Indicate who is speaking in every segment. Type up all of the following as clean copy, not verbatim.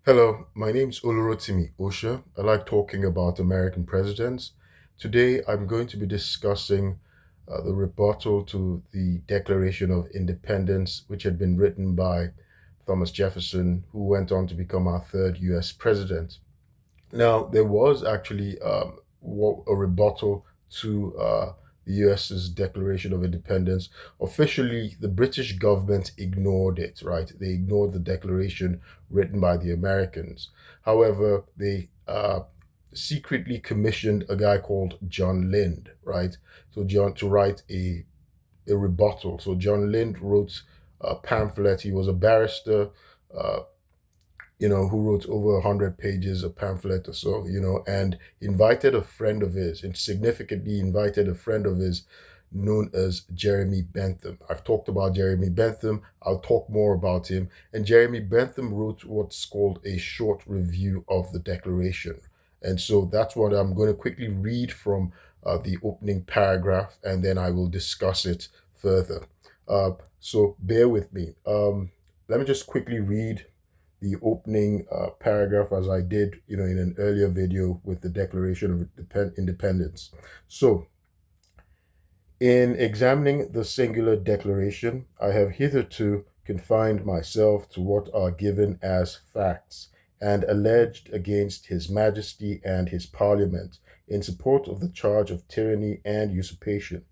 Speaker 1: Hello, my name's Olurotimi Osha. I like talking about American presidents. Today, I'm going to be discussing the rebuttal to the Declaration of Independence, which had been written by Thomas Jefferson, who went on to become our third US president. Now, there was actually a rebuttal to the US's Declaration of Independence. Officially, the British government ignored it, right? They ignored the declaration written by the Americans. However, they secretly commissioned a guy called John Lind, right? So John to write a rebuttal. So John Lind wrote a pamphlet. He was a barrister. Uh, who wrote over 100 pages, a pamphlet or so, and invited a friend of his, and significantly invited a friend of his known as Jeremy Bentham. I've talked about Jeremy Bentham. I'll talk more about him. And Jeremy Bentham wrote what's called a short review of the Declaration. And so that's what I'm going to quickly read from the opening paragraph, and then I will discuss it further. So bear with me. Let me just quickly read the opening paragraph as I did, in an earlier video with the Declaration of Independence. So, in examining the singular declaration, I have hitherto confined myself to what are given as facts and alleged against His Majesty and his Parliament in support of the charge of tyranny and usurpation.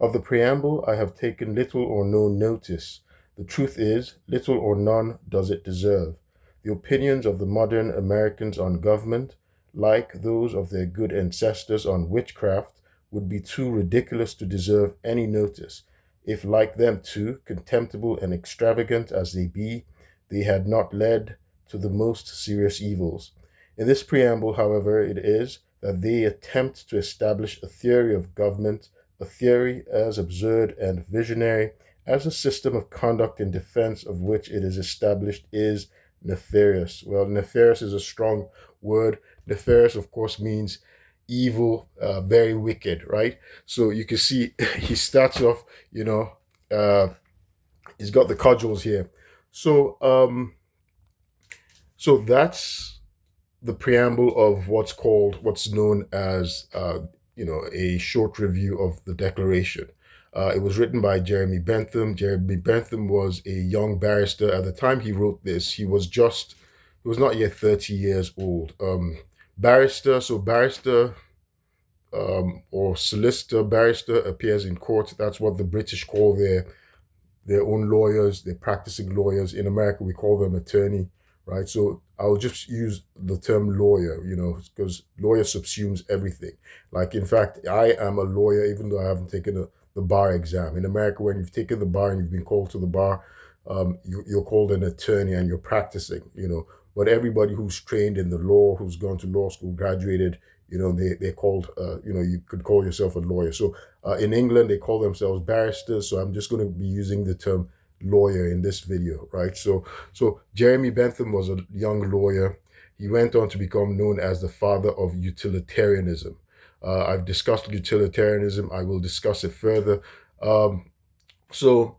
Speaker 1: Of the preamble, I have taken little or no notice. The truth is, little or none does it deserve. The opinions of the modern Americans on government, like those of their good ancestors on witchcraft, would be too ridiculous to deserve any notice, if, like them too, contemptible and extravagant as they be, they had not led to the most serious evils. In this preamble, however, it is that they attempt to establish a theory of government, a theory as absurd and visionary as a system of conduct in defense of which it is established is nefarious. Well, nefarious is a strong word. Nefarious, of course, means evil, very wicked, right? So you can see he starts off, uh, he's got the cudgels here. So, so that's the preamble of what's known as a short review of the Declaration. It was written by Jeremy Bentham. Jeremy Bentham was a young barrister at the time he wrote this. He was not yet 30 years old. Barrister, so barrister or solicitor, barrister appears in court. That's what the British call their own lawyers, their practicing lawyers. In America, we call them attorney, right? So I'll just use the term lawyer, because lawyer subsumes everything. Like, in fact, I am a lawyer, even though I haven't taken the bar exam. In America, when you've taken the bar and you've been called to the bar, you're called an attorney and you're practicing, But everybody who's trained in the law, who's gone to law school, graduated, they're called, you could call yourself a lawyer. So in England, they call themselves barristers. So I'm just going to be using the term lawyer in this video, right? So Jeremy Bentham was a young lawyer. He went on to become known as the father of utilitarianism. I've discussed utilitarianism. I will discuss it further. So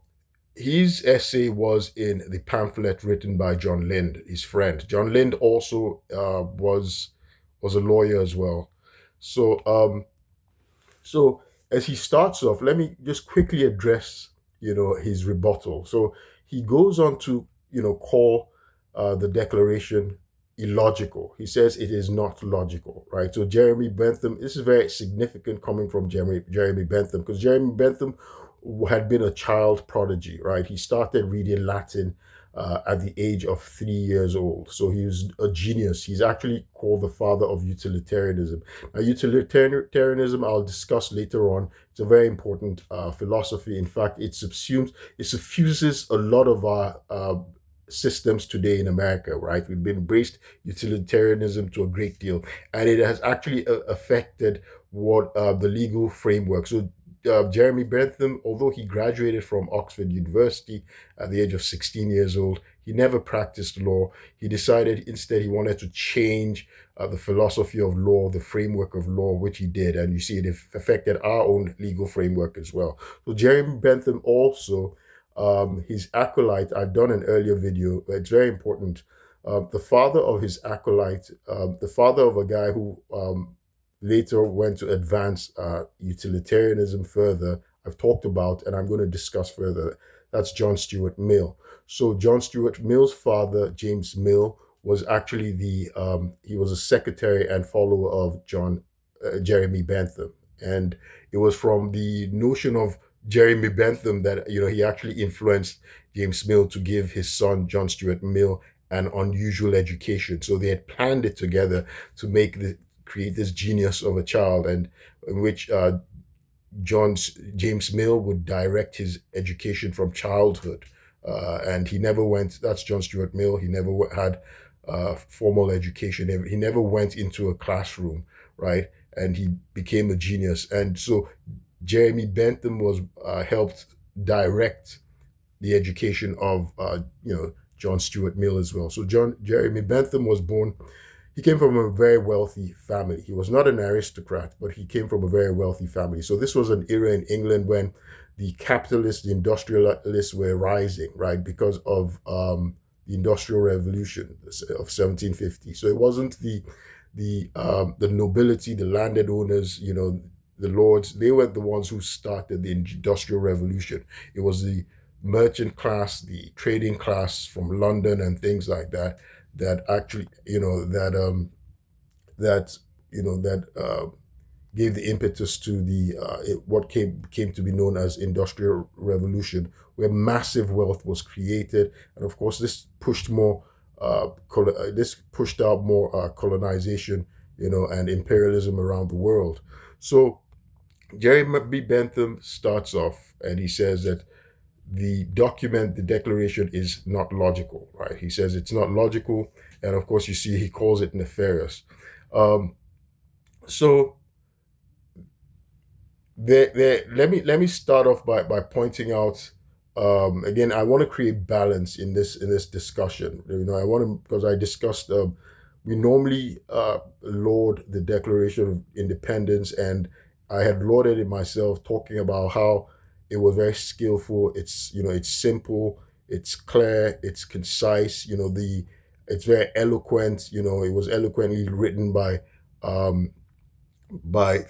Speaker 1: his essay was in the pamphlet written by John Lind, his friend. John Lind also was a lawyer as well. So so as he starts off, let me just quickly address his rebuttal. So he goes on to call the Declaration illogical. He says it is not logical, right? So Jeremy Bentham, this is very significant coming from Jeremy Bentham, because Jeremy Bentham had been a child prodigy, right? He started reading Latin at the age of 3 years old. So he was a genius. He's actually called the father of utilitarianism. Now, utilitarianism, I'll discuss later on. It's a very important philosophy. In fact, it suffuses a lot of our systems today in America, right? We've embraced utilitarianism to a great deal, and it has actually affected what the legal framework. So Jeremy Bentham, although he graduated from Oxford University at the age of 16 years old, he never practiced law. He decided instead he wanted to change the philosophy of law, the framework of law, which he did. And you see it affected our own legal framework as well. So Jeremy Bentham also, his acolyte, I've done an earlier video, it's very important. The father of his acolyte, the father of a guy who later went to advance utilitarianism further, I've talked about and I'm going to discuss further. That's John Stuart Mill. So John Stuart Mill's father, James Mill, was actually he was a secretary and follower of Jeremy Bentham, and it was from the notion of Jeremy Bentham that he actually influenced James Mill to give his son John Stuart Mill an unusual education. So they had planned it together to create this genius of a child, and in which James Mill would direct his education from childhood. And he never went, that's John Stuart Mill, he never had formal education. He never went into a classroom, right? And he became a genius. And so Jeremy Bentham was helped direct the education of John Stuart Mill as well. So Jeremy Bentham was born. He came from a very wealthy family. He was not an aristocrat, but he came from a very wealthy family. So this was an era in England when the capitalists, the industrialists were rising, right, because of the Industrial Revolution of 1750. So it wasn't the nobility, the landed owners, the lords. They were the ones who started the Industrial Revolution. It was the merchant class, the trading class from London and things like that, that actually, that gave the impetus to what came to be known as Industrial Revolution, where massive wealth was created, and of course this pushed out more colonization, and imperialism around the world. So Jeremy Bentham starts off, and he says that the declaration is not logical, right? He says it's not logical, and of course, you see, he calls it nefarious. Um, so let me start off by pointing out. Again, I want to create balance in this discussion. I want to, because I discussed. We normally laud the Declaration of Independence, and I had lauded it myself, talking about how it was very skillful. It's simple, it's clear, it's concise. It's very eloquent. It was eloquently written by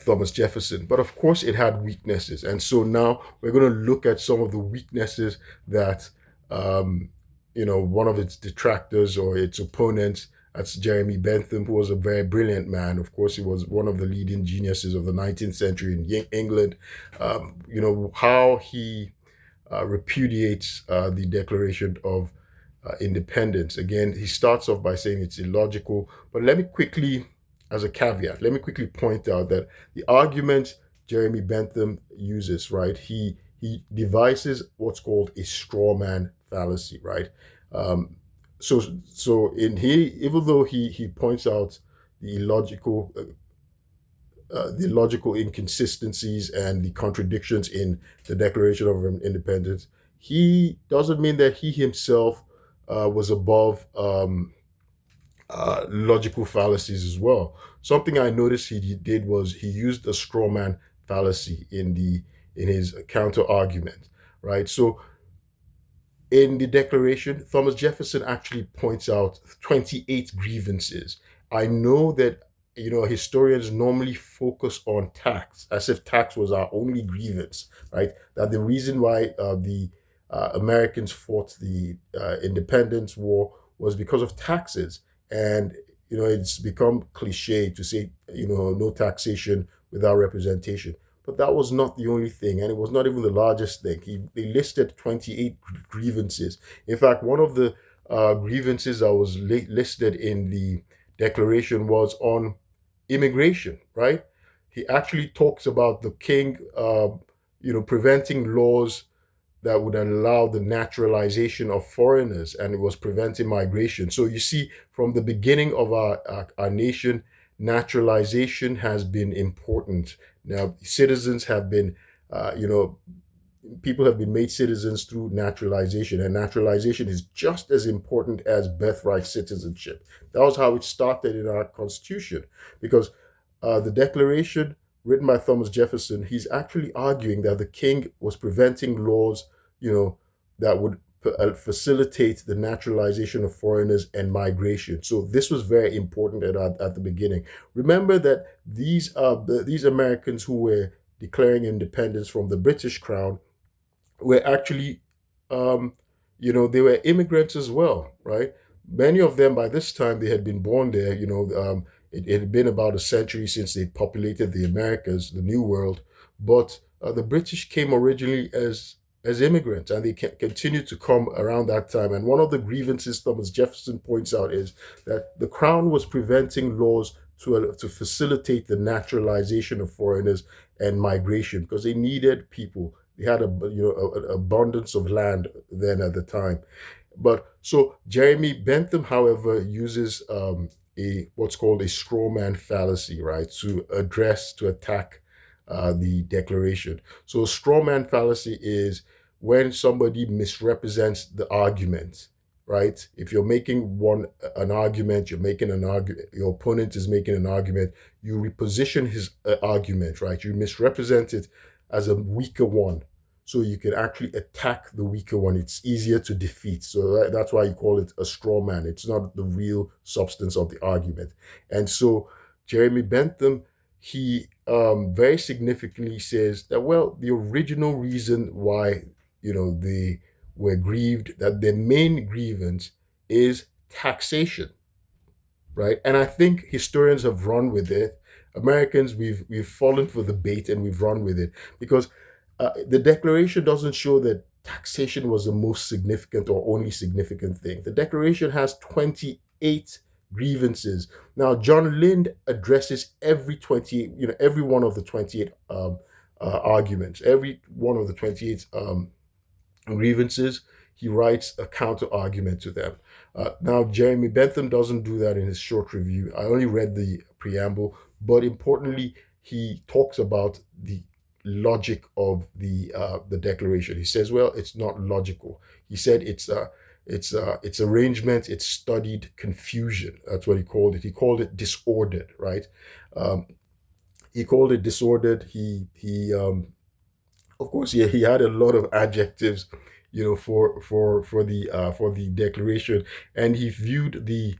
Speaker 1: Thomas Jefferson. But of course, it had weaknesses. And so now we're going to look at some of the weaknesses that, one of its detractors or its opponents, that's Jeremy Bentham, who was a very brilliant man. Of course, he was one of the leading geniuses of the 19th century in England. How he repudiates the Declaration of Independence. Again, he starts off by saying it's illogical. But as a caveat, let me quickly point out that the argument Jeremy Bentham uses, right, he devises what's called a straw man fallacy, right? Um, even though he points out the illogical inconsistencies and the contradictions in the Declaration of Independence, he doesn't mean that he himself was above logical fallacies as well. Something I noticed he did was he used a straw man fallacy in his counter argument, right? So in the Declaration, Thomas Jefferson actually points out 28 grievances. I know that historians normally focus on tax, as if tax was our only grievance, right? That the reason why the Americans fought the Independence War was because of taxes, and it's become cliche to say no taxation without representation. But that was not the only thing, and it was not even the largest thing. They listed 28 grievances. In fact, one of the grievances that was listed in the declaration was on immigration, right? He actually talks about the king, preventing laws that would allow the naturalization of foreigners, and it was preventing migration. So you see, from the beginning of our nation, naturalization has been important. Now, citizens have been, people have been made citizens through naturalization, and naturalization is just as important as birthright citizenship. That was how it started in our Constitution, because the Declaration, written by Thomas Jefferson, he's actually arguing that the king was preventing laws, that would facilitate the naturalization of foreigners and migration. So this was very important at the beginning. Remember that these Americans who were declaring independence from the British Crown were actually, um, they were immigrants as well, right? Many of them by this time they had been born there. It had been about a century since they populated the Americas, the New World, but the British came originally as immigrants, and they continued to come around that time. And one of the grievances Thomas Jefferson points out is that the Crown was preventing laws to facilitate the naturalization of foreigners and migration because they needed people. They had an abundance of land then at the time. But so Jeremy Bentham, however, uses a what's called a straw man fallacy, right, to attack the Declaration. So a straw man fallacy is when somebody misrepresents the argument, right? If you're making an argument, you're making an argument, your opponent is making an argument, you reposition his argument, right? You misrepresent it as a weaker one, so you can actually attack the weaker one. It's easier to defeat. So that's why you call it a straw man. It's not the real substance of the argument. And so Jeremy Bentham, he very significantly says that, well, the original reason why, they were grieved, that their main grievance is taxation, right? And I think historians have run with it. Americans, we've fallen for the bait and we've run with it because the Declaration doesn't show that taxation was the most significant or only significant thing. The Declaration has 28 grievances. Now, John Lind addresses every 28, every one of the 28 arguments, every one of the 28 grievances. He writes a counter argument to them. Now, Jeremy Bentham doesn't do that in his short review. I only read the preamble, but importantly, he talks about the logic of the Declaration. He says, well, it's not logical. He said it's arrangement, it's studied confusion. That's what he called it. He called it disordered, right? Um, he called it disordered. He of course, yeah, he had a lot of adjectives, for the Declaration, and he viewed the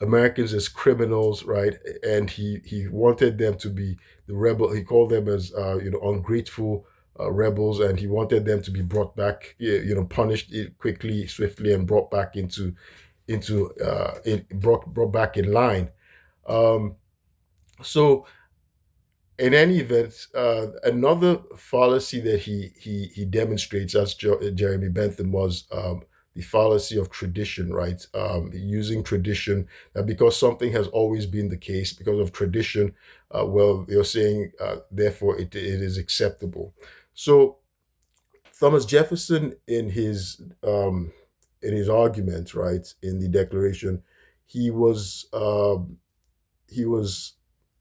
Speaker 1: Americans as criminals, right? And he wanted them to be the rebel. He called them as ungrateful rebels, and he wanted them to be brought back, punished quickly, swiftly, and brought back brought back in line. Um, so in any event, another fallacy that he demonstrates as Jeremy Bentham was the fallacy of tradition, right? Using tradition because something has always been the case because of tradition. Well, you're saying therefore it is acceptable. So Thomas Jefferson in his argument, right, in the Declaration, he was he was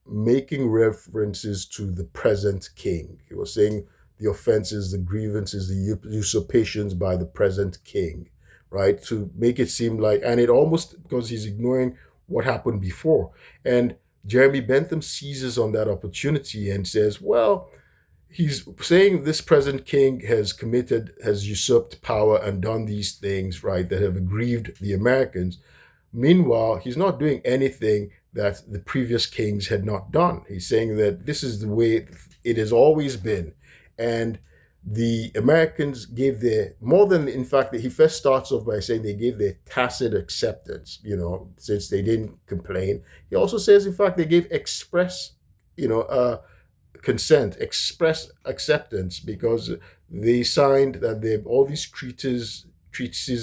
Speaker 1: making references to the present king. He was saying the offenses, the grievances, the usurpations by the present king, right? To make it seem like, and it almost, because he's ignoring what happened before. And Jeremy Bentham seizes on that opportunity and says, well, he's saying this present king has usurped power and done these things, right, that have aggrieved the Americans. Meanwhile, he's not doing anything that the previous kings had not done. He's saying that this is the way it has always been. And the Americans gave their, more than, in fact, he first starts off by saying they gave their tacit acceptance, since they didn't complain. He also says, in fact, they gave express, consent, express acceptance, because they signed that they all these treatises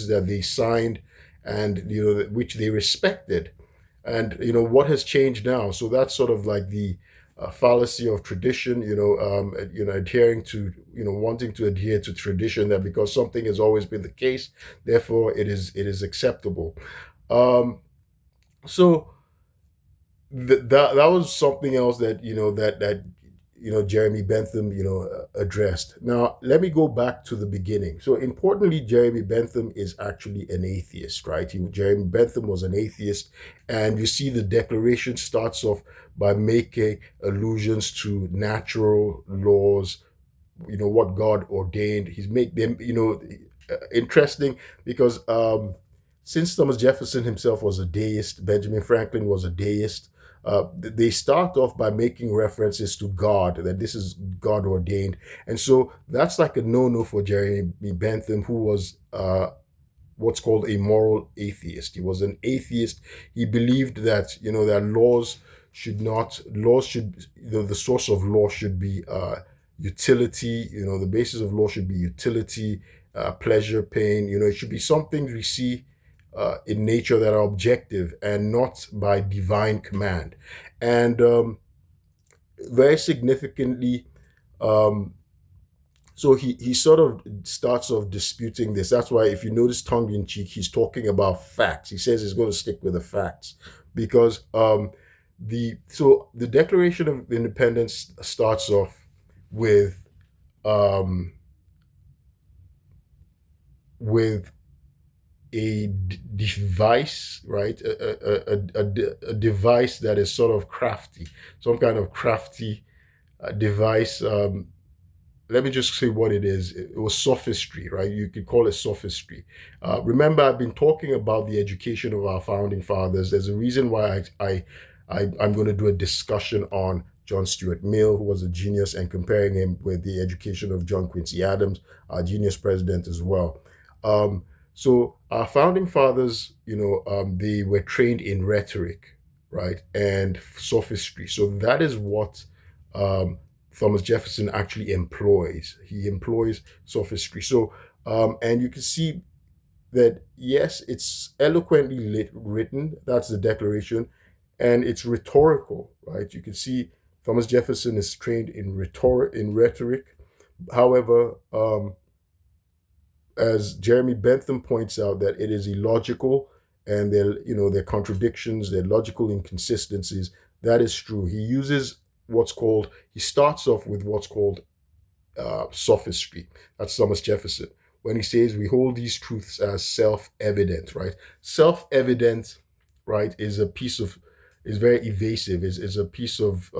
Speaker 1: that they signed and which they respected, and what has changed now. So that's sort of like the fallacy of tradition, adhering to, wanting to adhere to tradition, that because something has always been the case, therefore it is acceptable. So that was something else that Jeremy Bentham addressed. Now let me go back to the beginning. So importantly, Jeremy Bentham is actually an atheist, right? Jeremy Bentham was an atheist, and you see the Declaration starts off by making allusions to natural laws, what God ordained. He's make them, interesting because since Thomas Jefferson himself was a deist, Benjamin Franklin was a deist. They start off by making references to God, that this is God ordained, and so that's like a no-no for Jeremy Bentham, who was what's called a moral atheist. He was an atheist. He believed that that laws should the source of law should be utility. The basis of law should be utility, pleasure, pain. It should be something we see in nature that are objective and not by divine command. And very significantly, um, so he sort of starts off disputing this. That's why if you notice tongue in cheek, he's talking about facts. He says he's going to stick with the facts because the Declaration of Independence starts off with um, with device, right? A device that is sort of crafty, some kind of crafty device. Let me just say what it is. It was sophistry, right? You could call it sophistry. Remember, I've been talking about the education of our founding fathers. There's a reason why I'm going to do a discussion on John Stuart Mill, who was a genius, and comparing him with the education of John Quincy Adams, our genius president as well. So our founding fathers, they were trained in rhetoric, right, and sophistry. So that is what Thomas Jefferson actually employs. He employs sophistry. So, and you can see that, yes, it's eloquently written. That's the Declaration. And it's rhetorical, right? You can see Thomas Jefferson is trained in rhetoric. However, as Jeremy Bentham points out, that it is illogical and there are contradictions, there are logical inconsistencies. That is true. He starts off with what's called sophistry. That's Thomas Jefferson. When he says we hold these truths as self-evident, right? Self-evident, right, is very evasive. Is a piece of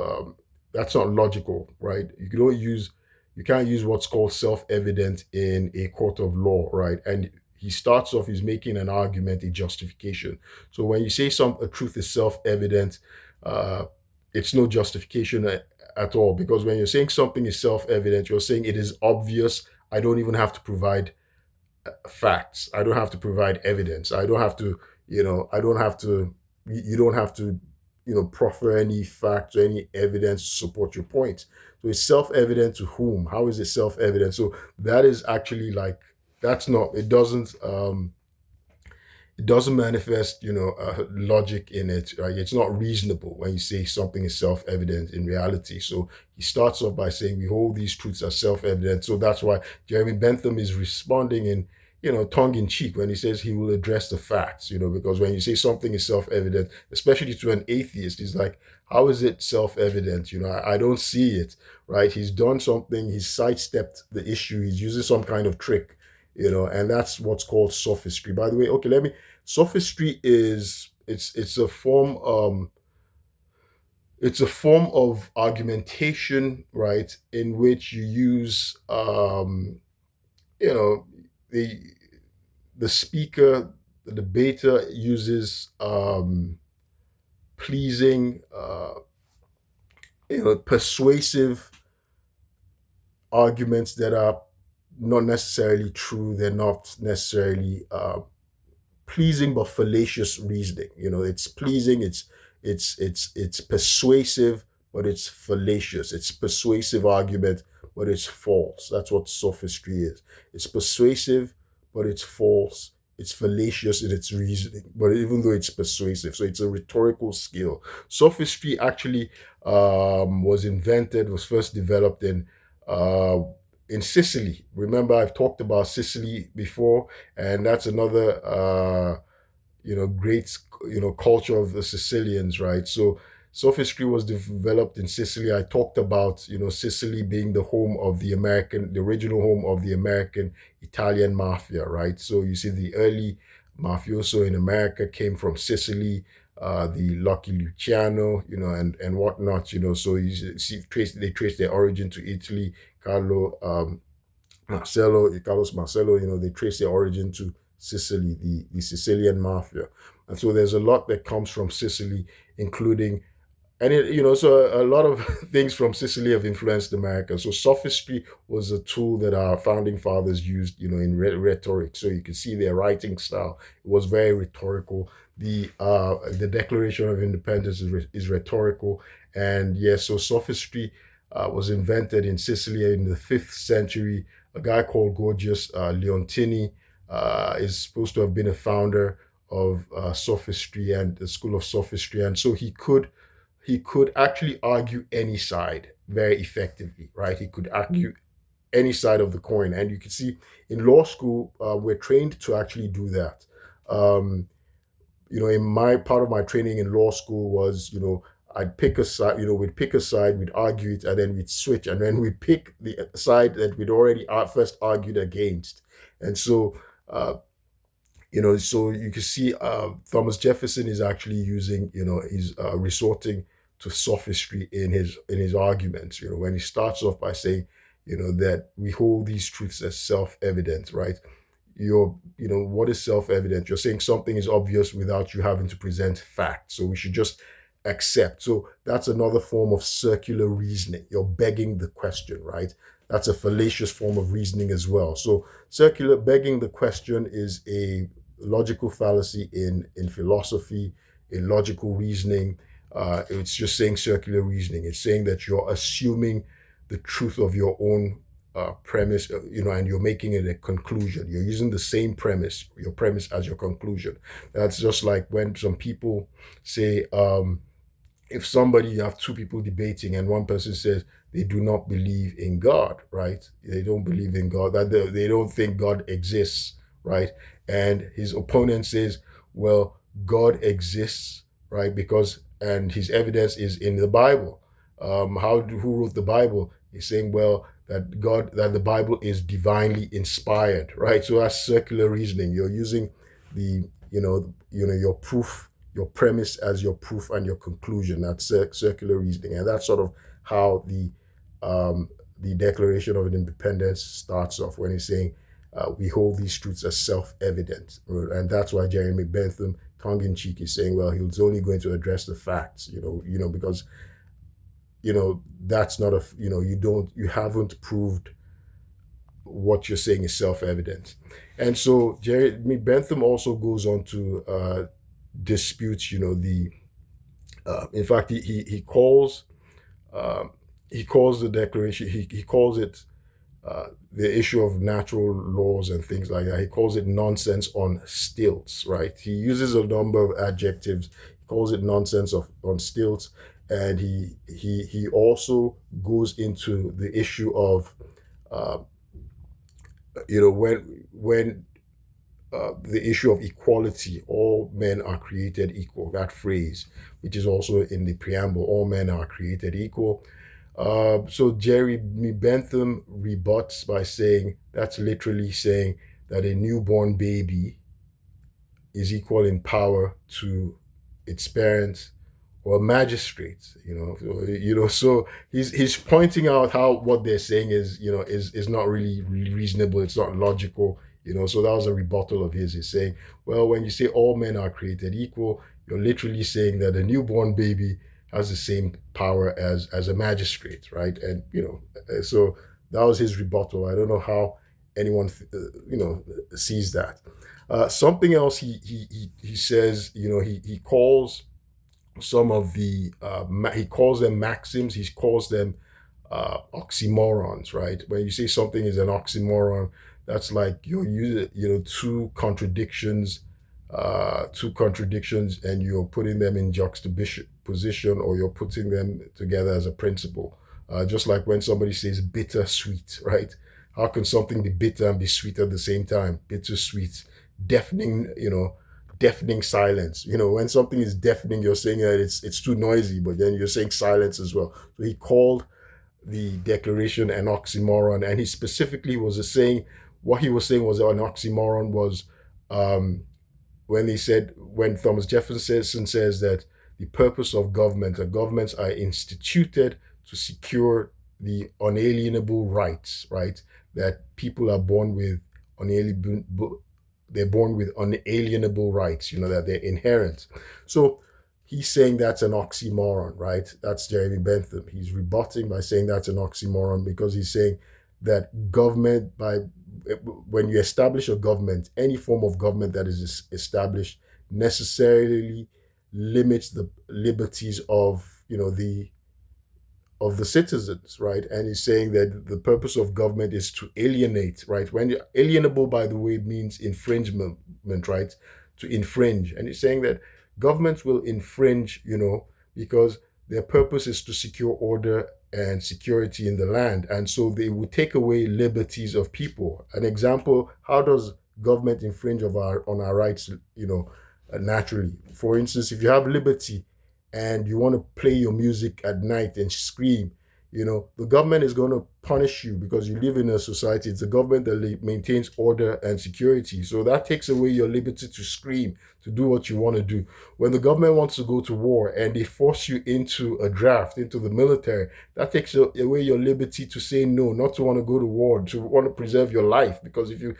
Speaker 1: that's not logical, right? You can't use what's called self-evident in a court of law, right? And he starts off, he's making an argument, a justification. So when you say a truth is self-evident, uh, it's no justification at all, because when you're saying something is self-evident, you're saying it is obvious. I don't even have to provide facts. I don't have to provide evidence. I don't have to, I don't have to, you don't have to, proffer any facts or any evidence to support your point. So it's self-evident to whom? How is it self-evident? So that is actually like, that's not, it doesn't manifest, logic in it, right? It's not reasonable when you say something is self-evident in reality. So he starts off by saying we hold these truths as self-evident. So that's why Jeremy Bentham is responding in, tongue in cheek when he says he will address the facts, because when you say something is self-evident, especially to an atheist, he's like, how is it self-evident? I don't see it, right? He's done something, he's sidestepped the issue, he's using some kind of trick, and that's what's called sophistry. By the way, okay, sophistry is it's a form of argumentation, right, in which you use you know the the speaker, the debater uses pleasing, persuasive arguments that are not necessarily true. They're not necessarily pleasing but fallacious reasoning. It's pleasing, it's persuasive, but it's fallacious. It's persuasive argument, but it's false. That's what sophistry is. It's persuasive, but it's false. It's fallacious in its reasoning, but even though it's persuasive, so it's a rhetorical skill. Sophistry actually was first developed in Sicily. Remember, I've talked about Sicily before, and that's another great culture of the Sicilians, right? So sophistry was developed in Sicily. I talked about Sicily being the original home of the American Italian mafia, right? So you see the early mafioso in America came from Sicily, the Lucky Luciano, and whatnot, so you see they trace their origin to Italy. Carlo Carlos Marcello, they trace their origin to Sicily, the Sicilian mafia. And so there's a lot that comes from Sicily, including so a lot of things from Sicily have influenced America. So sophistry was a tool that our founding fathers used, in rhetoric. So you can see their writing style. It was very rhetorical. The Declaration of Independence is rhetorical, and yes, so sophistry was invented in Sicily in the 5th century. A guy called Gorgias Leontini is supposed to have been a founder of sophistry and the school of sophistry, and so he could actually argue any side very effectively, right? He could argue any side of the coin. And you can see in law school, we're trained to actually do that. Um, in my part of my training in law school was, I'd pick a side, we'd pick a side, we'd argue it, and then we'd switch, and then we'd pick the side that we'd already first argued against. And so, so you can see Thomas Jefferson is actually using, he's resorting to sophistry in his arguments. When he starts off by saying, that we hold these truths as self-evident, right? What is self-evident? You're saying something is obvious without you having to present facts. So we should just accept. So that's another form of circular reasoning. You're begging the question, right? That's a fallacious form of reasoning as well. So circular begging the question is a logical fallacy in philosophy, in logical reasoning. It's just saying circular reasoning. It's saying that you're assuming the truth of your own premise, and you're making it a conclusion. You're using the same premise, your premise as your conclusion. That's just like when some people say, if you have two people debating and one person says they do not believe in God, right? They don't believe in God, that they don't think God exists, right? And his opponent says, well, God exists, right? And his evidence is in the Bible. Who wrote the Bible? He's saying, well, that the Bible is divinely inspired, right? So that's circular reasoning. You're using the, your proof, your premise as your proof and your conclusion. That's circular reasoning, and that's sort of how the Declaration of Independence starts off when he's saying we hold these truths as self-evident, and that's why Jeremy Bentham, tongue-in-cheek, is saying, well, he was only going to address the facts, because that's not you haven't proved what you're saying is self-evident. And so Jeremy Bentham also goes on to dispute, in fact, he calls the declaration, he calls it the issue of natural laws and things like that. He calls it nonsense on stilts, right? He uses a number of adjectives. He calls it nonsense on stilts, and he also goes into the issue of uh, when the issue of equality, all men are created equal, that phrase, which is also in the preamble, all men are created equal. So Jeremy Bentham rebuts by saying that's literally saying that a newborn baby is equal in power to its parents or magistrates. So he's pointing out how what they're saying is not really reasonable. It's not logical. So that was a rebuttal of his. He's saying, well, when you say all men are created equal, you're literally saying that a newborn baby has the same power as a magistrate, right? And so that was his rebuttal. I don't know how anyone sees that. Something else he says, he calls some of the he calls them maxims. He calls them oxymorons, right? When you say something is an oxymoron, that's like you're using two contradictions, and you're putting them in juxtaposition, or you're putting them together as a principle. Just like when somebody says bitter sweet, right? How can something be bitter and be sweet at the same time? Bitter sweet, deafening, deafening silence. When something is deafening, you're saying that it's too noisy, but then you're saying silence as well. So he called the Declaration an oxymoron, and he specifically was saying what he was saying was an oxymoron was when Thomas Jefferson says that the purpose of government, that governments are instituted to secure the unalienable rights, right? that people are born with unalienable, they're born with unalienable rights, that they're inherent. So he's saying that's an oxymoron, right? That's Jeremy Bentham. He's rebutting by saying that's an oxymoron because he's saying that government, by when you establish a government, any form of government that is established necessarily limits the liberties of the citizens, right? And he's saying that the purpose of government is to alienate, right? When alienable, by the way, means infringement, right? To infringe. And he's saying that governments will infringe, because their purpose is to secure order and security in the land. And so they will take away liberties of people. An example, how does government infringe on our rights, naturally? For instance, if you have liberty and you want to play your music at night and scream, the government is going to punish you because you live in a society. It's a government that maintains order and security. So that takes away your liberty to scream, to do what you want to do. When the government wants to go to war and they force you into a draft, into the military, that takes away your liberty to say no, not to want to go to war, to want to preserve your life. Because if you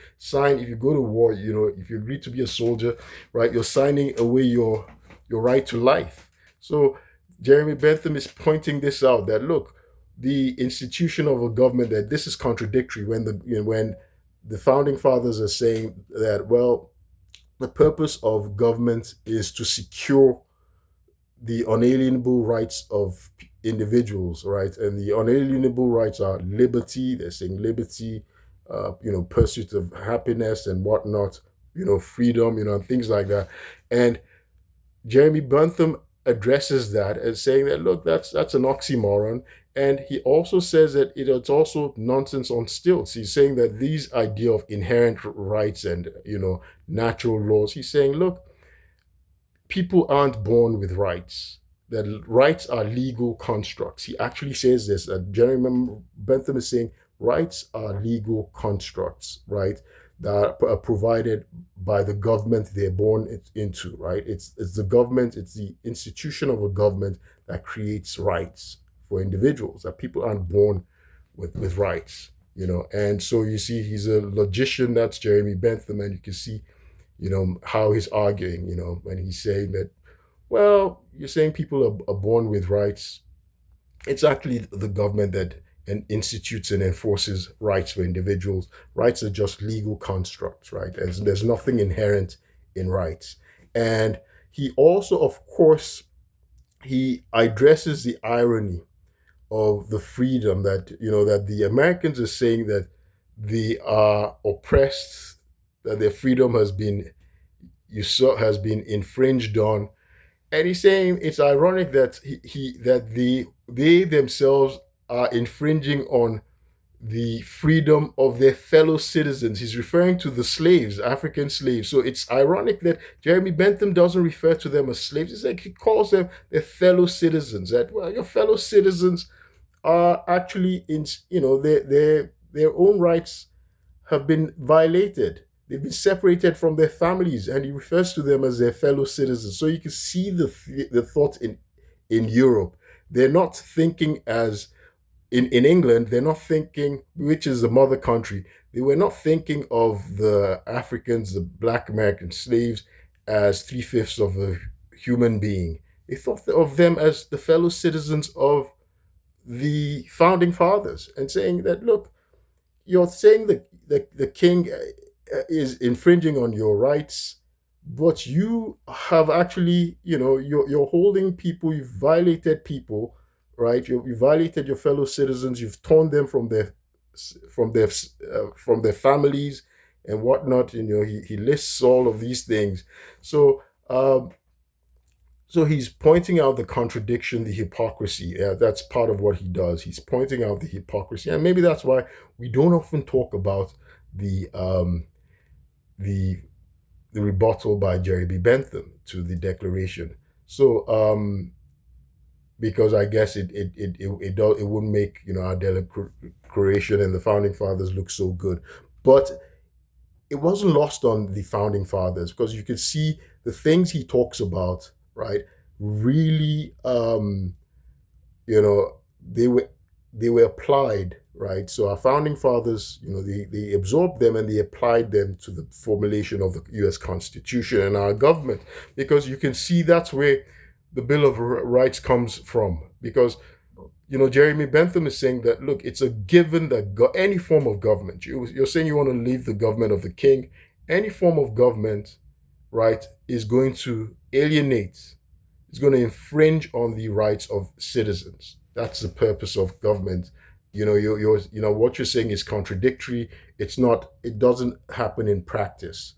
Speaker 1: go to war, if you agree to be a soldier, right, you're signing away your right to life. So Jeremy Bentham is pointing this out, that look, the institution of a government, that this is contradictory when the founding fathers are saying that, well, the purpose of government is to secure the unalienable rights of individuals, right? And the unalienable rights are liberty. They're saying liberty, pursuit of happiness and whatnot, freedom, and things like that. And Jeremy Bentham addresses that as saying that, look, that's an oxymoron. And he also says that it's also nonsense on stilts. He's saying that these idea of inherent rights and natural laws, he's saying, look, people aren't born with rights. That rights are legal constructs. He actually says this. Jeremy Bentham is saying rights are legal constructs, right? That are provided by the government they're born into, right? It's the government, it's the institution of a government that creates rights for individuals, that people aren't born with rights, And so you see, he's a logician, that's Jeremy Bentham, and you can see, how he's arguing, when he's saying that, well, you're saying people are born with rights. It's actually the government that institutes and enforces rights for individuals. Rights are just legal constructs, right? There's nothing inherent in rights. And he also, of course, he addresses the irony of the freedom that the Americans are saying that they are oppressed, that their freedom has been infringed on. And he's saying it's ironic that they themselves are infringing on the freedom of their fellow citizens. He's referring to the slaves, African slaves. So it's ironic that Jeremy Bentham doesn't refer to them as slaves. It's like he calls them their fellow citizens. That, well, your fellow citizens are actually in, their own rights have been violated. They've been separated from their families, and he refers to them as their fellow citizens. So you can see the thought in Europe. They're not thinking as in England. They're not thinking, which is the mother country. They were not thinking of the Africans, the Black American slaves, as 3/5 of a human being. They thought of them as the fellow citizens of the founding fathers, and saying that, look, you're saying that the king is infringing on your rights, but you have actually, you're holding people, you've violated people, right? You violated your fellow citizens, you've torn them from their from their families and whatnot. He lists all of these things. So so he's pointing out the contradiction, the hypocrisy. That's part of what he does. He's pointing out the hypocrisy, and maybe that's why we don't often talk about the the the rebuttal by Jerry B. Bentham to the Declaration. So because I guess it wouldn't make our Declaration and the founding fathers look so good, but it wasn't lost on the founding fathers, because you could see the things he talks about, right? Really, you know, they were they were applied, right? So our founding fathers, they absorbed them and they applied them to the formulation of the US Constitution and our government, because you can see that's where the Bill of Rights comes from. Because Jeremy Bentham is saying that, look, it's a given that any form of government, you're saying you want to leave the government of the king, any form of government, right, is going to alienate, it's going to infringe on the rights of citizens. That's the purpose of government. What you're saying is contradictory. It's not, it doesn't happen in practice.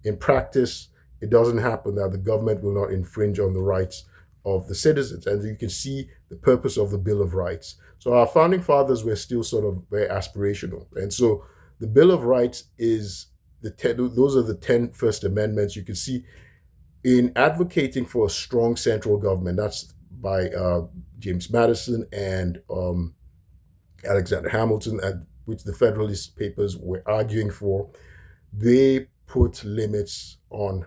Speaker 1: In practice, it doesn't happen that the government will not infringe on the rights of the citizens. And you can see the purpose of the Bill of Rights. So our founding fathers were still sort of very aspirational. And so the Bill of Rights is those are the 10 First Amendments. You can see in advocating for a strong central government, that's by James Madison and Alexander Hamilton, which the Federalist Papers were arguing for. They put limits on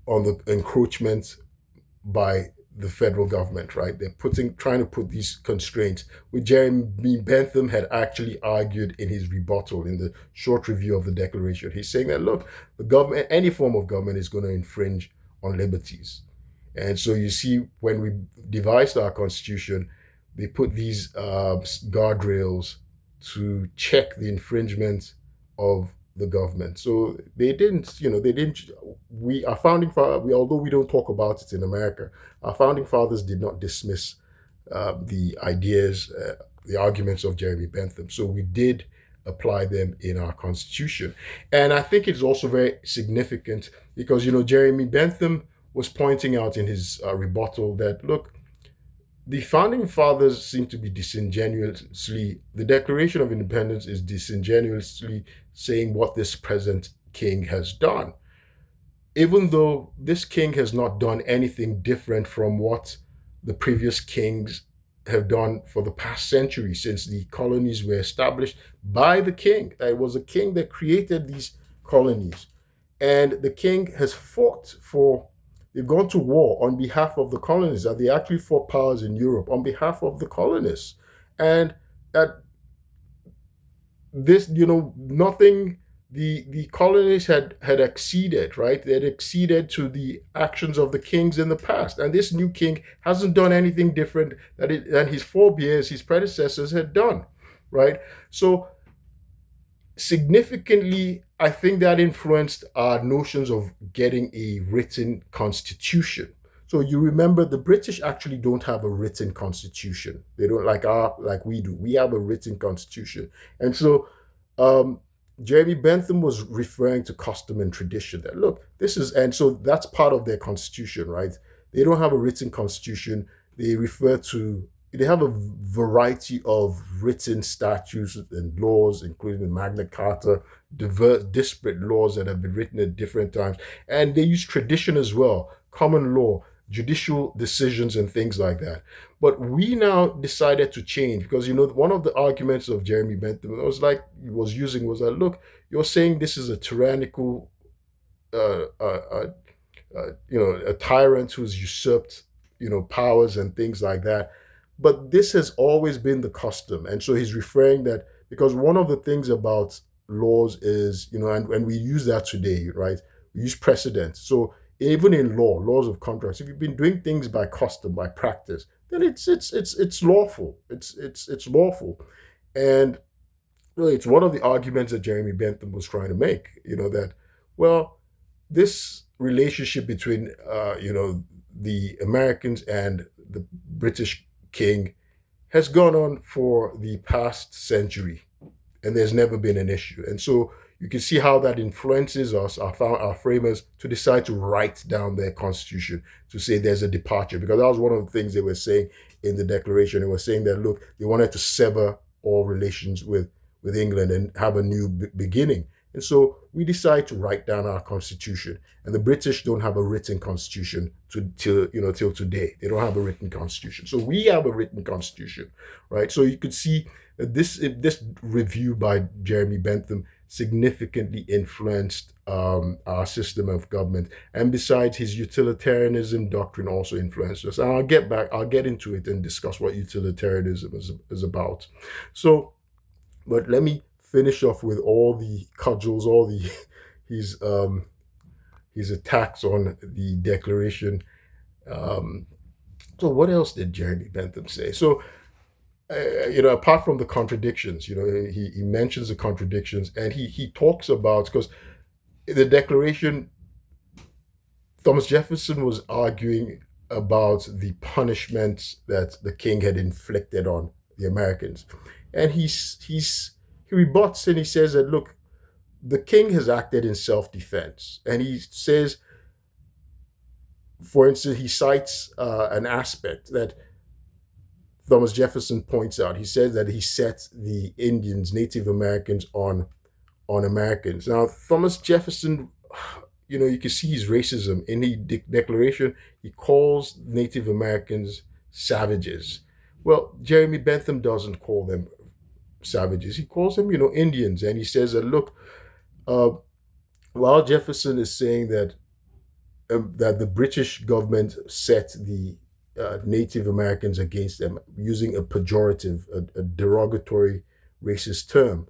Speaker 1: the encroachment by the federal government, right? They're trying to put these constraints, which Jeremy Bentham had actually argued in his rebuttal in the short review of the Declaration. He's saying that, look, the government, any form of government, is going to infringe on liberties. And so you see, when we devised our Constitution, they put these guardrails to check the infringement of the government. So our founding father, although we don't talk about it in America, our founding fathers did not dismiss the ideas, the arguments of Jeremy Bentham. So we did apply them in our Constitution. And I think it's also very significant because, Jeremy Bentham was pointing out in his rebuttal that, look, the founding fathers seem to be the Declaration of Independence is disingenuously saying what this present king has done, even though this king has not done anything different from what the previous kings have done for the past century, since the colonies were established by the king. It was a king that created these colonies. And the king has they've gone to war on behalf of the colonists. They actually fought powers in Europe on behalf of the colonists. And at this, nothing the colonists had acceded, right? They had acceded to the actions of the kings in the past. And this new king hasn't done anything different than his forebears, his predecessors had done, right? So significantly, I think that influenced our notions of getting a written constitution. So you remember the British actually don't have a written constitution. They don't like we do. We have a written constitution. And so Jeremy Bentham was referring to custom and tradition. That, look, and so that's part of their constitution, right? They don't have a written constitution. They have a variety of written statutes and laws, including the Magna Carta, disparate laws that have been written at different times. And they use tradition as well, common law, judicial decisions and things like that. But we now decided to change because, one of the arguments of Jeremy Bentham was that, look, you're saying this is a tyrannical, a tyrant who's usurped, powers and things like that. But this has always been the custom. And so he's referring that because one of the things about laws is, and we use that today, right? We use precedent. So even in laws of contracts, if you've been doing things by custom, by practice, then it's lawful. It's lawful. And really, it's one of the arguments that Jeremy Bentham was trying to make, that, well, this relationship between, the Americans and the British king has gone on for the past century, and there's never been an issue. And so you can see how that influences us, our framers, to decide to write down their constitution, to say there's a departure, because that was one of the things they were saying in the Declaration. They were saying that, look, they wanted to sever all relations with England and have a new beginning. And so we decide to write down our constitution. And the British don't have a written constitution till today. They don't have a written constitution. So we have a written constitution, right? So you could see that this review by Jeremy Bentham significantly influenced our system of government. And besides, his utilitarianism doctrine also influenced us. And I'll get into it and discuss what utilitarianism is about. So, but let me finish off with all the cudgels, all the his his attacks on the Declaration. Um, so, what else did Jeremy Bentham say? So, apart from the contradictions, he mentions the contradictions, and he talks about, because the Declaration, Thomas Jefferson was arguing about the punishments that the king had inflicted on the Americans, and he rebuts and he says that, look, the king has acted in self-defense, and he says, for instance, he cites an aspect that Thomas Jefferson points out. He says that he set the Indians, Native Americans, on Americans. Now, Thomas Jefferson, you can see his racism in the Declaration. He calls Native Americans savages. Well, Jeremy Bentham doesn't call them savages. He calls them, Indians, and he says that, look, uh, while Jefferson is saying that the British government set the Native Americans against them using a pejorative, a derogatory, racist term.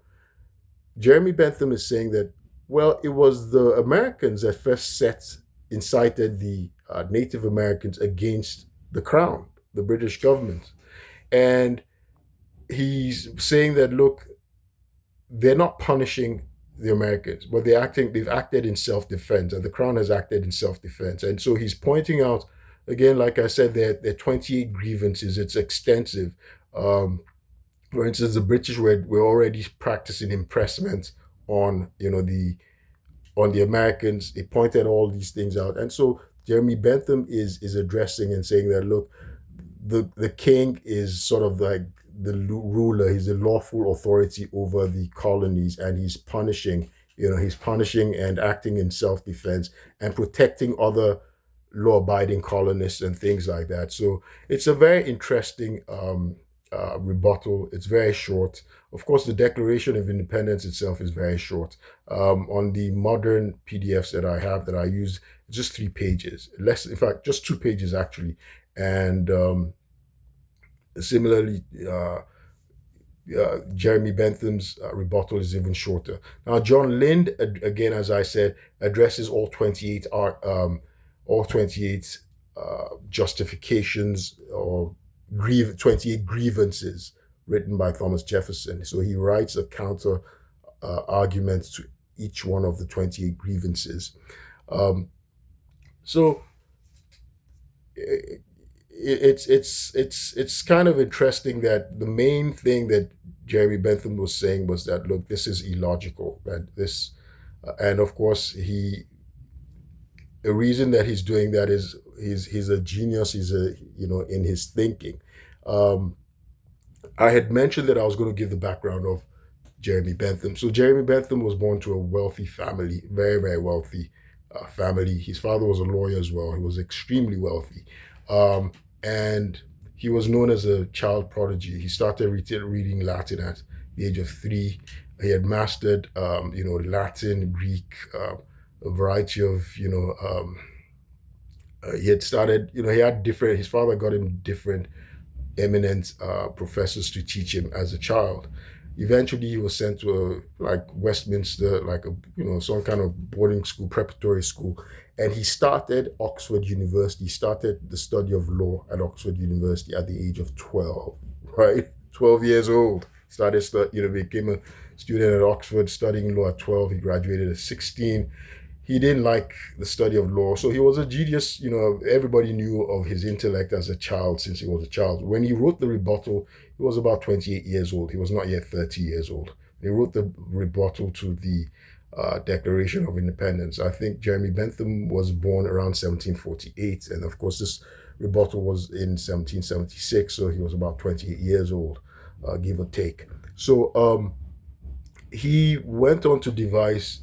Speaker 1: Jeremy Bentham is saying that, well, it was the Americans that first incited the Native Americans against the crown, the British government. And he's saying that, look, they're not punishing the Americans, but they've acted in self-defense, and the crown has acted in self-defense. And so he's pointing out, again, like I said, there are 28 grievances. It's extensive. For instance, the British were already practicing impressment on the Americans. He pointed all these things out, and so Jeremy Bentham is addressing and saying that, look, the king is sort of like the ruler. He's the lawful authority over the colonies, and he's punishing. He's punishing and acting in self-defense and protecting other law-abiding colonists and things like that. So it's a very interesting rebuttal. It's very short. Of course, the Declaration of Independence itself is very short. On the modern PDFs that I have that I use, it's just 3 pages. Less, in fact, just 2 pages actually. And similarly, Jeremy Bentham's rebuttal is even shorter. Now, John Lind, again, as I said, addresses all 28 justifications or 28 grievances written by Thomas Jefferson. So he writes a counter argument to each one of the 28 grievances. So it's kind of interesting that the main thing that Jeremy Bentham was saying was that, look, this is illogical. And of course the reason that he's doing that is he's a genius. He's in his thinking. I had mentioned that I was going to give the background of Jeremy Bentham. So Jeremy Bentham was born to a wealthy family, very, very wealthy family. His father was a lawyer as well. He was extremely wealthy. And he was known as a child prodigy. He started reading Latin at the age of 3. He had mastered, Latin, Greek, a variety of, he had started, he had different, his father got him different eminent professors to teach him as a child. Eventually, he was sent to Westminster, some kind of boarding school, preparatory school, and he started Oxford University. He started the study of law at Oxford University at the age of 12, right? 12 years old. Became a student at Oxford, studying law at 12. He graduated at 16. He didn't like the study of law, so he was a genius. Everybody knew of his intellect as a child since he was a child. When he wrote the rebuttal, he was about 28 years old. He was not yet 30 years old. He wrote the rebuttal to the Declaration of Independence. I think Jeremy Bentham was born around 1748, and of course this rebuttal was in 1776, so he was about 28 years old, give or take. So he went on to devise,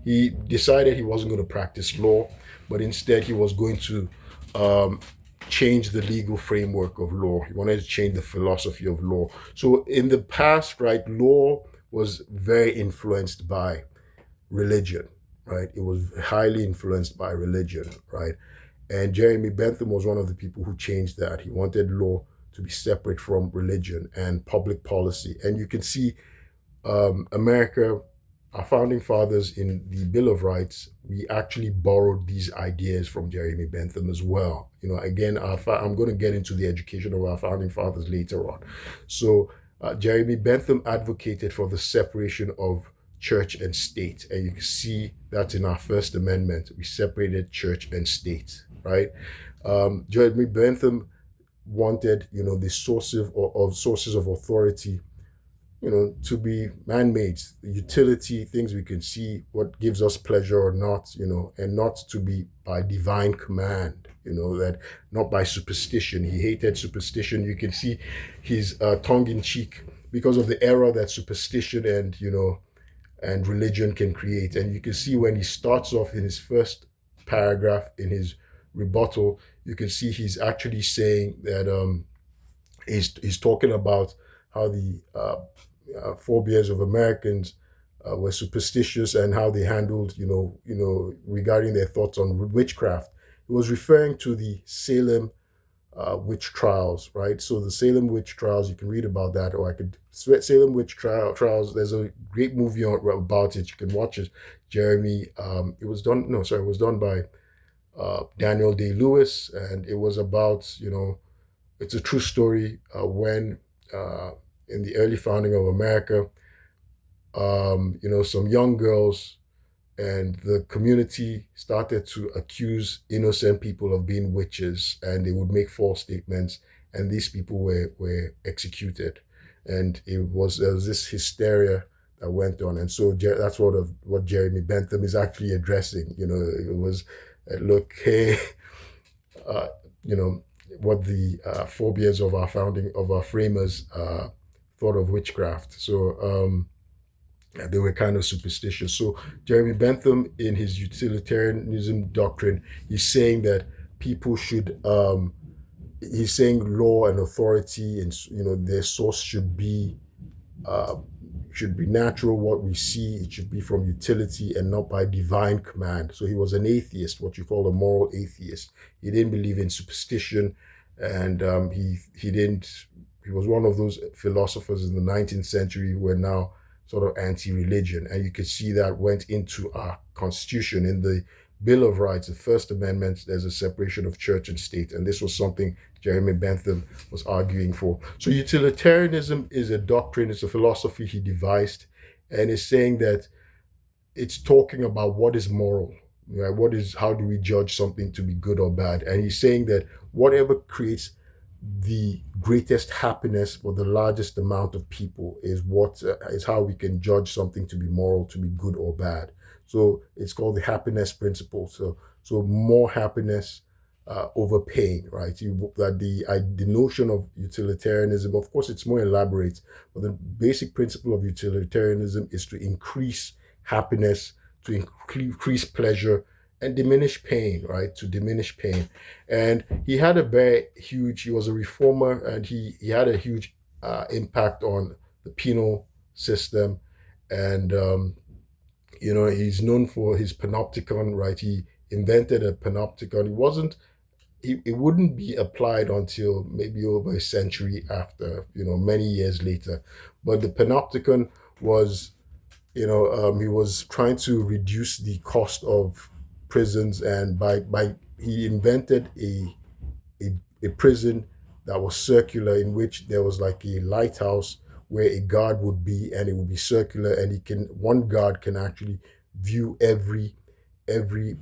Speaker 1: he decided he wasn't going to practice law, but instead he was going to change the legal framework of law. He wanted to change the philosophy of law. So in the past, right, law was very influenced by religion, right? It was highly influenced by religion, right? And Jeremy Bentham was one of the people who changed that. He wanted law to be separate from religion and public policy. And you can see America, our founding fathers in the Bill of Rights, we actually borrowed these ideas from Jeremy Bentham as well. Again, I'm going to get into the education of our founding fathers later on. So, Jeremy Bentham advocated for the separation of church and state. And you can see that in our First Amendment. We separated church and state, right? Jeremy Bentham wanted, the sources of authority, to be man-made, utility, things we can see, what gives us pleasure or not, and not to be by divine command, that not by superstition. He hated superstition. You can see his tongue-in-cheek because of the error that superstition and religion can create. And you can see when he starts off in his first paragraph in his rebuttal, you can see he's actually saying that he's talking about how the forebears of Americans were superstitious and how they handled, regarding their thoughts on witchcraft. It was referring to the Salem witch trials, right? So the Salem witch trials, you can read about that, or Salem witch trials. There's a great movie about it. You can watch it. It was done by Daniel Day-Lewis, and it was about, it's a true story when in the early founding of America, some young girls and the community started to accuse innocent people of being witches, and they would make false statements, and these people were executed. And there was this hysteria that went on. And so that's what Jeremy Bentham is actually addressing. It was, look, hey, what the forebears of our framers thought of witchcraft. So they were kind of superstitious. So Jeremy Bentham, in his utilitarianism doctrine, he's saying that people should, he's saying law and authority and their source should be natural. What we see, it should be from utility and not by divine command. So he was an atheist, what you call a moral atheist. He didn't believe in superstition, and he was one of those philosophers in the 19th century who were now sort of anti-religion. And you could see that went into our Constitution. In the Bill of Rights, the First Amendment, there's a separation of church and state. And this was something Jeremy Bentham was arguing for. So utilitarianism is a doctrine, it's a philosophy he devised, and is saying that it's talking about what is moral, right? How do we judge something to be good or bad? And he's saying that whatever creates the greatest happiness for the largest amount of people is how we can judge something to be moral, to be good or bad. So it's called the happiness principle. So more happiness over pain, right? The notion of utilitarianism, of course, it's more elaborate, but the basic principle of utilitarianism is to increase happiness, to increase pleasure, and diminish pain, right? To diminish pain. And he had he was a reformer, and he had a huge impact on the penal system. And, he's known for his panopticon, right? He invented a panopticon. It wouldn't be applied until maybe over a century after, many years later. But the panopticon was, he was trying to reduce the cost of prisons, and he invented a prison that was circular, in which there was like a lighthouse where a guard would be, and it would be circular, and one guard can actually view every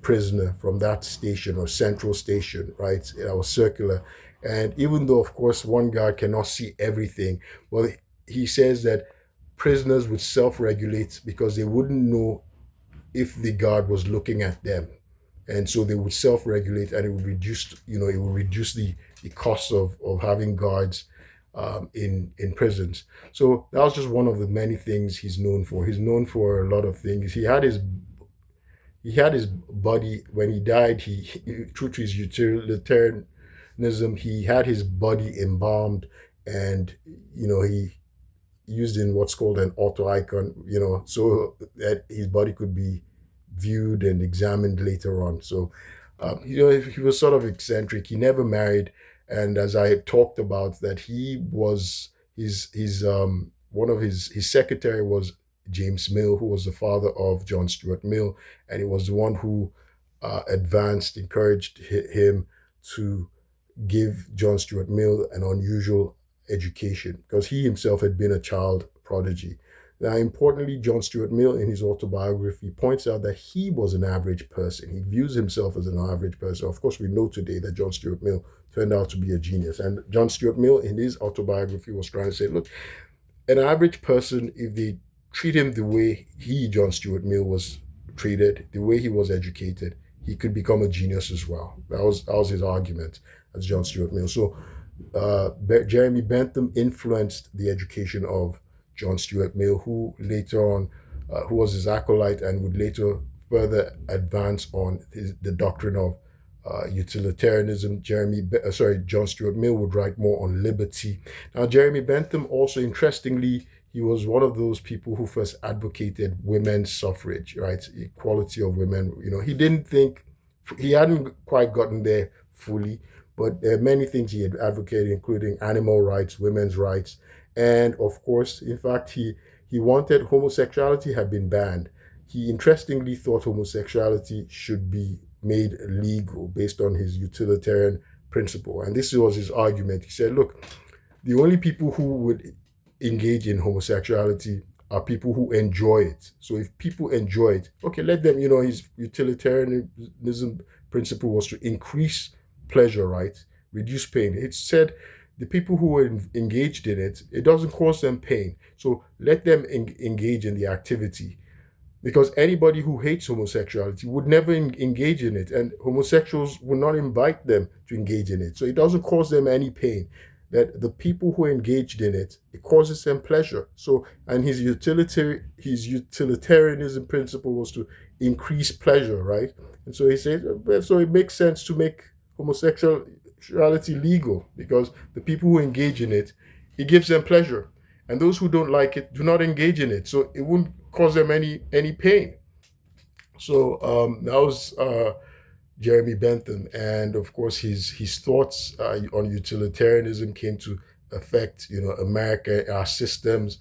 Speaker 1: prisoner from that station or central station, right? That was circular. And even though, of course, one guard cannot see everything, well, he says that prisoners would self-regulate because they wouldn't know if the guard was looking at them. And so they would self-regulate, and it would reduce the cost of having guards in prisons. So that was just one of the many things he's known for. He's known for a lot of things. He had his body, when he died, true to his utilitarianism, he had his body embalmed, and used in what's called an auto-icon, so that his body could be viewed and examined later on. So, he was sort of eccentric. He never married, and as I talked about, that he was his one of his secretary was James Mill, who was the father of John Stuart Mill, and he was the one who encouraged him to give John Stuart Mill an unusual education because he himself had been a child prodigy. Now, importantly, John Stuart Mill, in his autobiography, points out that he was an average person. He views himself as an average person. Of course, we know today that John Stuart Mill turned out to be a genius. And John Stuart Mill, in his autobiography, was trying to say, look, an average person, if they treat him the way John Stuart Mill, was treated, the way he was educated, he could become a genius as well. That was his argument as John Stuart Mill. So Jeremy Bentham influenced the education of John Stuart Mill, who later on, who was his acolyte and would later further advance on the doctrine of utilitarianism. John Stuart Mill would write more on liberty. Now, Jeremy Bentham also, interestingly, he was one of those people who first advocated women's suffrage, right? Equality of women. He hadn't quite gotten there fully, but there are many things he had advocated, including animal rights, women's rights, and of course, in fact, he wanted homosexuality had been banned. He interestingly thought homosexuality should be made legal based on his utilitarian principle. And this was his argument. He said, look, the only people who would engage in homosexuality are people who enjoy it. So if people enjoy it, okay, let them, his utilitarianism principle was to increase pleasure, right? Reduce pain. It said the people who are engaged in it, it doesn't cause them pain. So let them engage in the activity. Because anybody who hates homosexuality would never engage in it, and homosexuals would not invite them to engage in it. So it doesn't cause them any pain. That the people who are engaged in it, it causes them pleasure. So, and his utilitarianism principle was to increase pleasure, right? And so he said, so it makes sense to make homosexuality legal because the people who engage in it, it gives them pleasure. And those who don't like it do not engage in it. So it wouldn't cause them any pain. So that was Jeremy Bentham, and of course his thoughts on utilitarianism came to affect America, our systems,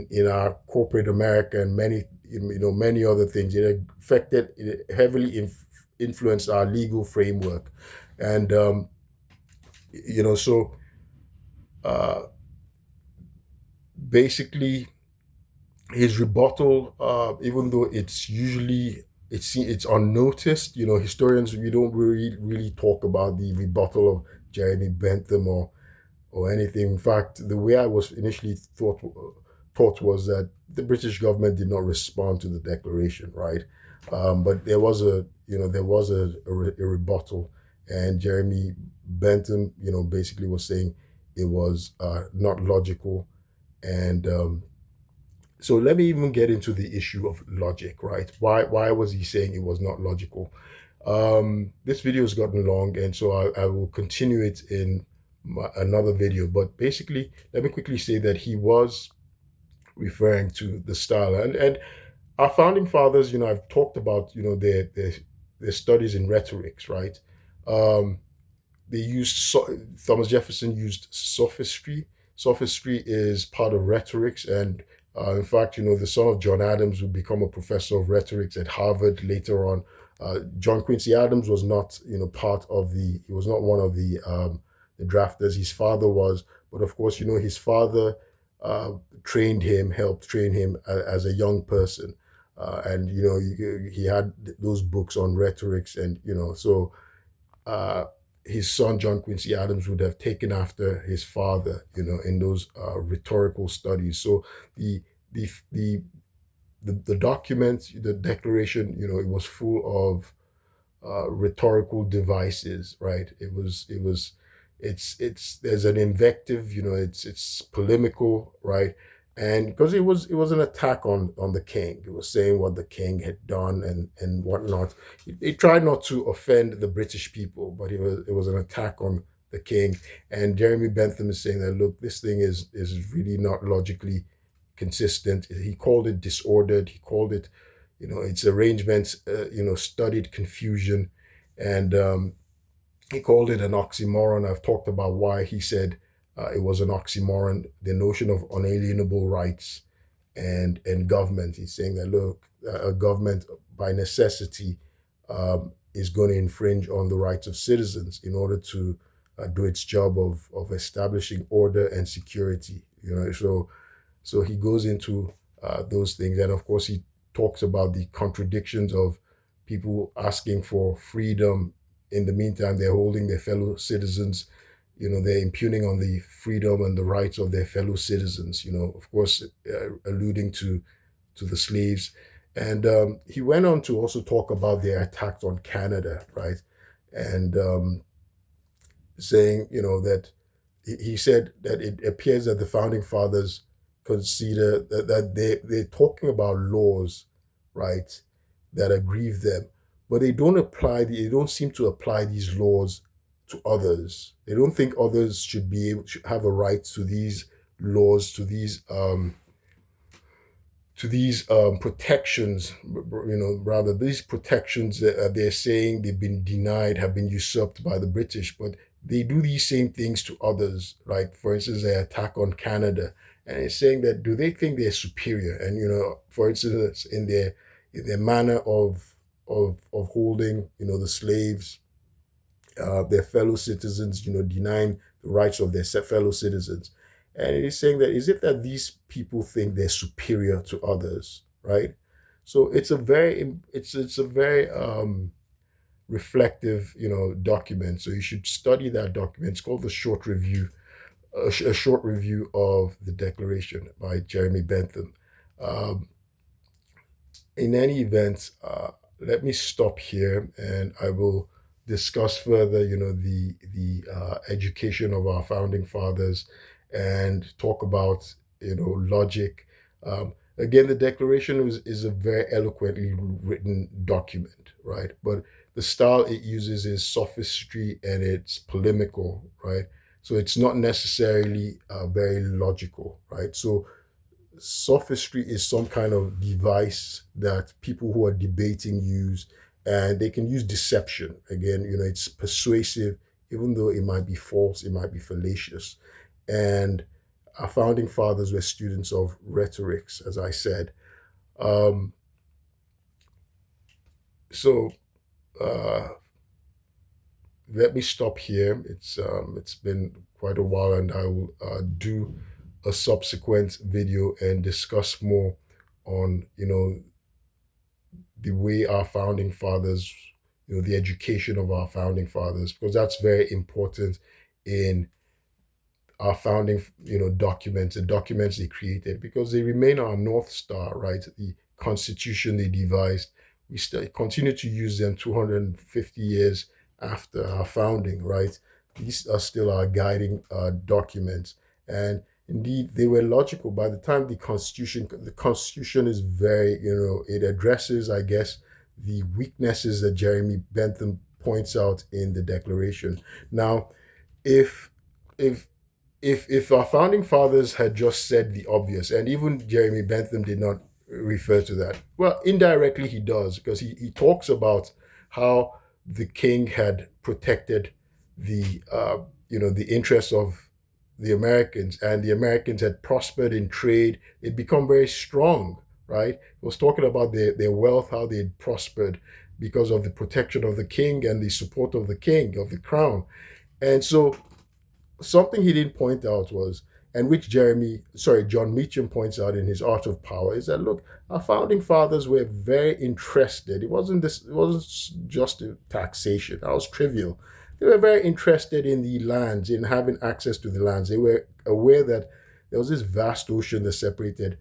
Speaker 1: in our corporate America, and many other things. It heavily influenced our legal framework, and so basically his rebuttal, even though it's unnoticed, historians, we don't really talk about the rebuttal of Jeremy Bentham or anything. In fact, the way I was initially taught was that the British government did not respond to the declaration, right? But there was a rebuttal, and Jeremy Bentham, basically was saying it was not logical, and so let me even get into the issue of logic, right? Why was he saying it was not logical? This video has gotten long, and so I will continue it in another video. But basically, let me quickly say that he was referring to the style. And our founding fathers, I've talked about, their studies in rhetorics, right? They used, Thomas Jefferson used sophistry. Sophistry is part of rhetorics, and in fact, the son of John Adams would become a professor of rhetorics at Harvard later on. John Quincy Adams was not, he was not one of the drafters. His father was, but of course, his father helped train him as a young person. And, he had those books on rhetorics, and, so his son, John Quincy Adams, would have taken after his father, in those rhetorical studies. So the document, the declaration, it was full of rhetorical devices, right? There's an invective, it's polemical, right? And because it was an attack on the king. It was saying what the king had done and whatnot. It tried not to offend the British people, but it was an attack on the king. And Jeremy Bentham is saying that, look, this thing is really not logically consistent. He called it disordered. He called it, its arrangements, studied confusion. And he called it an oxymoron. I've talked about why he said it was an oxymoron, the notion of unalienable rights and government. He's saying that, look, a government by necessity is going to infringe on the rights of citizens in order to do its job of establishing order and security. So he goes into those things, and of course he talks about the contradictions of people asking for freedom. In the meantime, they're holding their fellow citizens. They're impugning on the freedom and the rights of their fellow citizens. Of course, alluding to the slaves. And he went on to also talk about their attacks on Canada, right? And saying, that he said that it appears that the founding fathers consider that they're talking about laws, right, that aggrieve them, but they don't seem to apply these laws to others. They don't think others should have a right to these laws, to these protections. Rather, these protections that they're saying they've been denied have been usurped by the British, but they do these same things to others. Like, for instance, the attack on Canada, and it's saying that, do they think they're superior? And for instance, in their manner of holding, the slaves, their fellow citizens, denying the rights of their fellow citizens. And he's saying that, is it that these people think they're superior to others, right? So it's a very reflective, document. So you should study that document. It's called the Short Review, a short review of the Declaration by Jeremy Bentham. Um, in any event, let me stop here, and I will discuss further, the education of our founding fathers, and talk about, logic. Again, the Declaration is a very eloquently written document, right? But the style it uses is sophistry and it's polemical, right? So it's not necessarily very logical, right? So sophistry is some kind of device that people who are debating use, and they can use deception. Again, it's persuasive, even though it might be false, it might be fallacious. And our founding fathers were students of rhetorics, as I said. Um, so uh, let me stop here. It's been quite a while, and I will do a subsequent video and discuss more on, the way our founding fathers, the education of our founding fathers, because that's very important in our founding, documents, the documents they created, because they remain our North Star, right? The Constitution they devised, we still continue to use them 250 years after our founding, right? These are still our guiding documents. And indeed, they were logical. By the time the Constitution is very, it addresses, I guess, the weaknesses that Jeremy Bentham points out in the Declaration. Now, if if if our founding fathers had just said the obvious, and even Jeremy Bentham did not refer to that, well, indirectly he does, because he talks about how the king had protected the interests of the Americans, and the Americans had prospered in trade. They'd become very strong, right? He was talking about their wealth, how they had prospered because of the protection of the king and the support of the king, of the crown. And so something he didn't point out was, and which John Meacham points out in his Art of Power, is that, look, our founding fathers were very interested. It wasn't just taxation. That was trivial. They were very interested in the lands, in having access to the lands. They were aware that there was this vast ocean that separated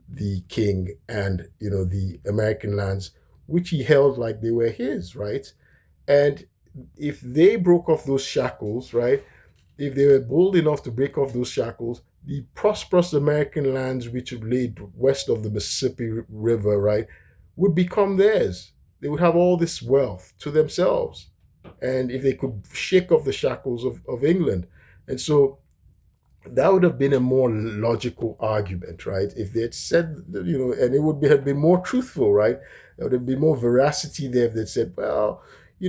Speaker 1: the king and, the American lands, which he held like they were his, right? And if they broke off those shackles, right, if they were bold enough to break off those shackles, the prosperous American lands which laid west of the Mississippi River, right, would become theirs. They would have all this wealth to themselves. and if they could shake off the shackles of England. And so that would have been a more logical argument, right? If they had said, and it would have been more truthful, right? There would have been more veracity there if they'd said, well, we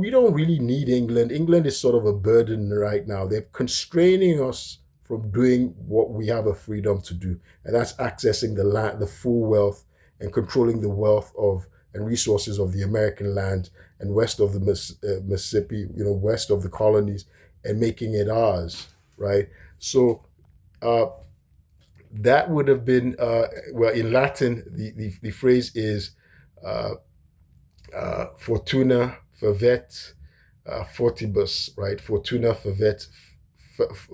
Speaker 1: don't really need England. England is sort of a burden right now. They're constraining us from doing what we have a freedom to do, and that's accessing the land, the full wealth, and controlling the wealth of and resources of the American land and west of the Mississippi, west of the colonies, and making it ours, right? So uh, that would have been, well, in Latin, the phrase is uh, fortuna favet fortibus, right? Fortuna favet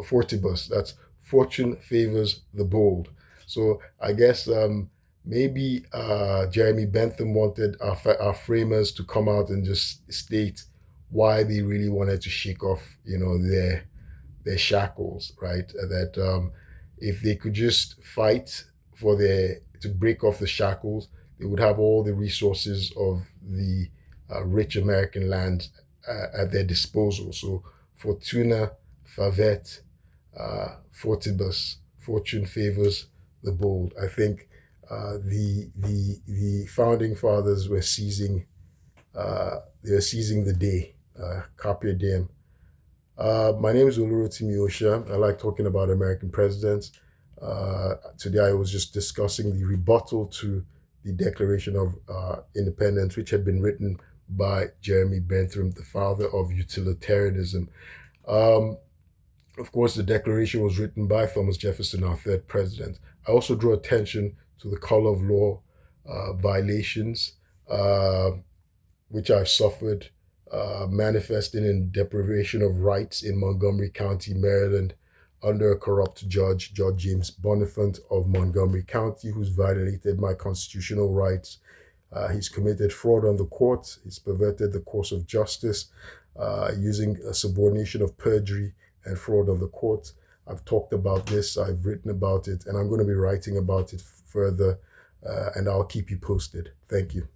Speaker 1: fortibus. That's fortune favors the bold. So I guess maybe Jeremy Bentham wanted our framers to come out and just state why they really wanted to shake off, their shackles, right? That if they could just fight to break off the shackles, they would have all the resources of the rich American land at their disposal. So fortuna favet fortibus, fortune favors the bold. I think the founding fathers were seizing the day. Carpe diem. My name is Olurotimi Osha. I like talking about American presidents. Today I was just discussing the rebuttal to the Declaration of Independence, which had been written by Jeremy Bentham, the father of utilitarianism. Of course, the Declaration was written by Thomas Jefferson, our third president. I also draw attention to the color of law violations, which I've suffered, manifesting in deprivation of rights in Montgomery County, Maryland, under a corrupt judge, Judge James Bonifant of Montgomery County, who's violated my constitutional rights. He's committed fraud on the court. He's perverted the course of justice using a subordination of perjury and fraud of the court. I've talked about this. I've written about it, and I'm going to be writing about it further, and I'll keep you posted. Thank you.